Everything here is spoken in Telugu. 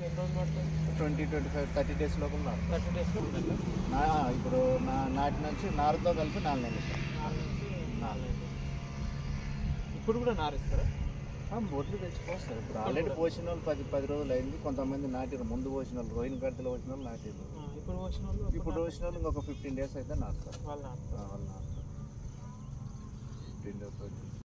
ఎన్ని రోజులు పడుతుంది? 20-25 30 డేస్ లోపల 30 డేస్లో ఉంటుంది. ఇప్పుడు నాటి నుంచి నారుతో కలిపి 4 నెలలు సార్. 4 నుంచి 4 నెలలు. ఇప్పుడు కూడా నారిస్తారా? బొట్లు తెచ్చుకోస్తారు. ఇప్పుడు ఆల్రెడీ పోసిన వాళ్ళు 10 రోజులు అయింది. కొంతమంది నాటిరు, ముందు పోసిన వాళ్ళు, రోహిణి గడతలు పోసిన వాళ్ళు నాటిరు. ఇప్పుడు పోసిన వాళ్ళు ఇంకొక 15 డేస్ అయితే నాటుతారు. వాళ్ళు నాటుతారు. 15 డేస్